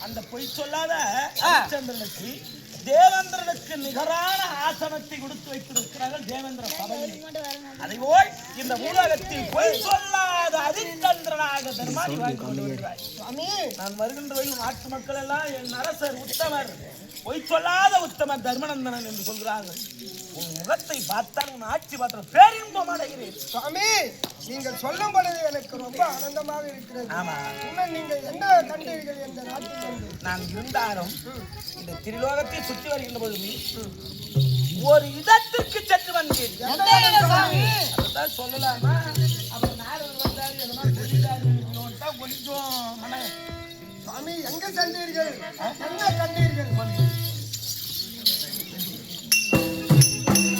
அந்த பொய் சொல்லாத ஹரிச்சந்திரனுக்கு தேவேந்திரனுக்கு நிகரான ஆசனத்தை கொடுத்து வைத்திருக்கிறார்கள் தேவேந்திர சபையில். அதேபோல் இந்த உலகத்தில் பொய் சொல்லாத ஹரிச்சந்திரனாக தர்மாதி வாழ்ந்து கொண்டு வருகிறாய். நான் வருகின்ற வரையில் நாட்டு மக்கள் எல்லாம் என் அரசர் உத்தமர், பொய் சொல்லாத உத்தமர் தர்மநந்தனன் என்று சொல்கிறார்கள். உன் முகத்தை பார்த்தால் உன் ஆட்சி பார்த்தால் பேரின்பம் அடைகிறேன். சுவாமி, நீங்கள் சொல்லும்பொழுது எனக்கு ரொம்ப ஆனந்தமாக இருக்கிறது. ஆமா, நீங்கள் என்ன கண்டீர்கள் என்ற நாட்டில்? நான் இருந்தாலும் இந்த திரிலோகத்தை சுற்றி வருகின்ற பொழுது ஒரு இடத்திற்கு சென்று வந்தேன். அதுதான் சொல்லலாமா? அவர் நாரதர் வந்தாரு, எதனா சொல்லிட்டாரு கொஞ்சம் மன. சுவாமி, எங்க சென்றீர்கள்? என்ன கண்டீர்கள்?